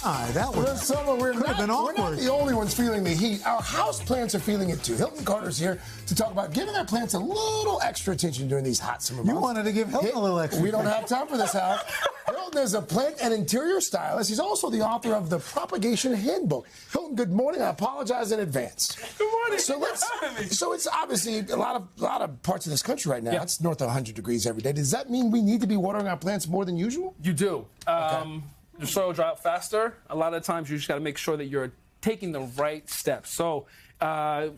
That would This summer, we're not awkward. the only ones feeling the heat. Our house plants are feeling it too. Hilton Carter's here to talk about giving their plants a little extra attention during these hot summer months. You wanted to give Hilton a little extra. We don't have time for this, Hal. Hilton is a plant and interior stylist. He's also the author of the Propagation Handbook. Hilton, good morning. I apologize in advance. Good morning. So it's obviously a lot of parts of this country right now. Yeah. It's north of 100 degrees every day. Does that mean we need to be watering our plants more than usual? You do. Okay. The soil dry out faster. A lot of times you just got to make sure that you're taking the right steps. So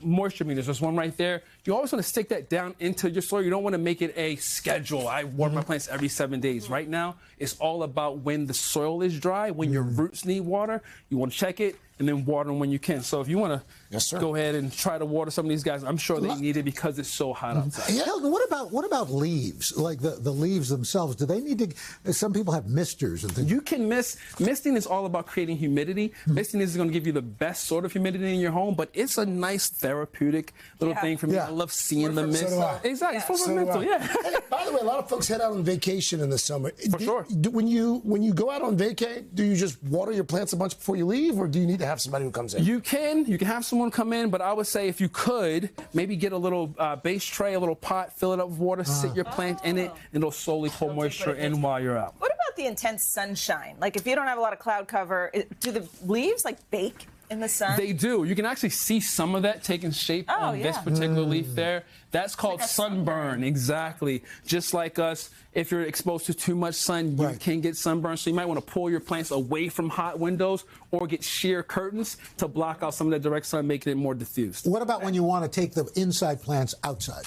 moisture meters, there's one right there. You always want to stick that down into your soil. You don't want to make it a schedule. I water my plants every 7 days. Right now, it's all about when the soil is dry, when your roots need water. You want to check it and then water them when you can. So if you want to go ahead and try to water some of these guys, I'm sure they need it because it's so hot outside. Hilton, what about leaves? Like the leaves themselves, do they need to? Some people have misters and things. You can misting is all about creating humidity. Misting is going to give you the best sort of humidity in your home, but it's a nice therapeutic little thing for me. I love seeing the mist. Exactly, it's for my mental. Hey, by the way, a lot of folks head out on vacation in the summer. For sure. When you go out on vacay, do you just water your plants a bunch before you leave, or do you need to have somebody who comes in? You can have someone come in, but I would say if you could, maybe get a little base tray, a little pot, fill it up with water, sit your plant in it, and it'll slowly pull moisture in while you're out. What about the intense sunshine? Like if you don't have a lot of cloud cover, do the leaves like bake in the sun? They do. You can actually see some of that taking shape on this particular leaf there. That's called like sunburn. Exactly. Just like us, if you're exposed to too much sun, you can get sunburn. So you might want to pull your plants away from hot windows or get sheer curtains to block out some of that direct sun, making it more diffused. What about when you want to take the inside plants outside?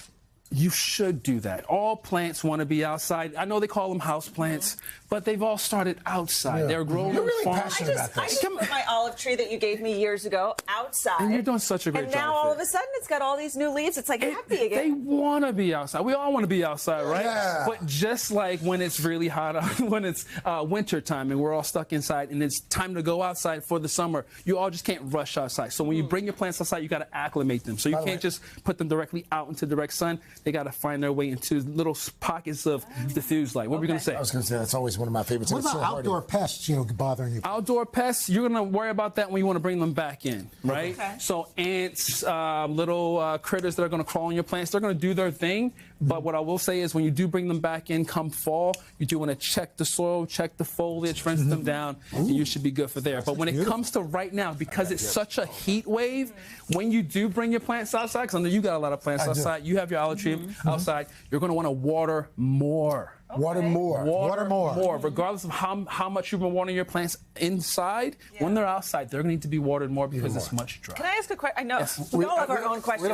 You should do that. All plants want to be outside. I know they call them house plants, but they've all started outside. They're growing You're really farms. passionate about I this. just put my olive tree that you gave me years ago outside. And you're doing such a great job. And now all with of a it. sudden it's got all these new leaves. It's like happy again. They want to be outside. We all want to be outside, right? Yeah. But just like when it's really hot out, when it's winter time and we're all stuck inside and it's time to go outside for the summer, you all just can't rush outside. So when you bring your plants outside, you got to acclimate them. So you can't just put them directly out into direct sun. They got to find their way into little pockets of diffused light. What were you going to say? I was going to say that's always one of my favorites. What about outdoor pests, bothering you? Outdoor pests, you're going to worry about that when you want to bring them back in, right? Okay. So ants, little critters that are going to crawl on your plants, they're going to do their thing. But what I will say is when you do bring them back in come fall, you do want to check the soil, check the foliage, rinse them down, and you should be good for there. But when it comes to right now, because it's such a heat wave, when you do bring your plants outside, because I know you got a lot of plants outside, you have your olive tree outside, you're going to want to water more. Water more. Water more. Regardless of how much you've been watering your plants inside, when they're outside, they're going to need to be watered more because it's much drier. Can I ask a question? I know we all have our own questions.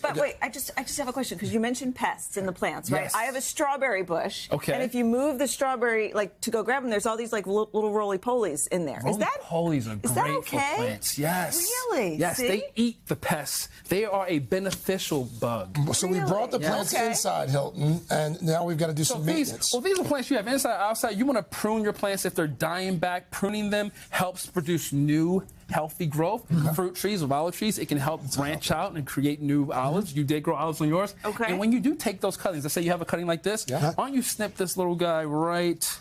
But wait, I just have a question because you mentioned pests in the plants, right? Yes. I have a strawberry bush. Okay. And if you move the strawberry, like to go grab them, there's all these like little roly-polies in there. Roly-polies are great for plants. Yes. Really? Yes, See? they eat the pests. They are a beneficial bug. So we brought the plants inside, Hilton, and now we've got to do some maintenance. These are plants you have inside, outside. You want to prune your plants if they're dying back. Pruning them helps produce new, healthy growth. Fruit trees or olive trees, it can help branch out and create new olives. You did grow olives on yours. Okay. And when you do take those cuttings, let's say you have a cutting like this, why don't you snip this little guy right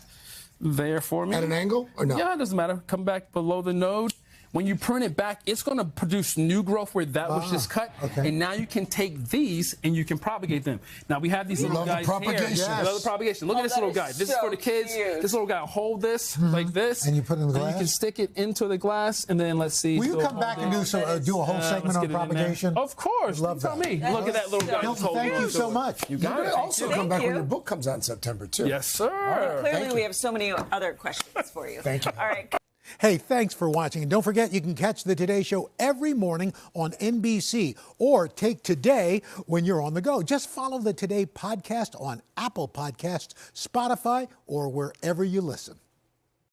there for me? At an angle or no? Yeah, it doesn't matter. Come back below the node. When you prune it back, it's going to produce new growth where that was just cut. And now you can take these and you can propagate them. Now we have these little guys here. Yes. Love the propagation. Look at this little guy. This is for the kids. Cute. This little guy, hold this like this. And you put it in the glass? And you can stick it into the glass and then let's see. Will you come back and do a whole segment on propagation? Of course. Love Tell that. me. Look at that little guy. Hilton, thank you so much. You got it. Also come back when your book comes out in September, too. Yes, sir. Clearly, we have so many other questions for you. Thank you. All right. Hey, thanks for watching. And don't forget, you can catch the Today Show every morning on NBC or take Today when you're on the go. Just follow the Today podcast on Apple Podcasts, Spotify, or wherever you listen.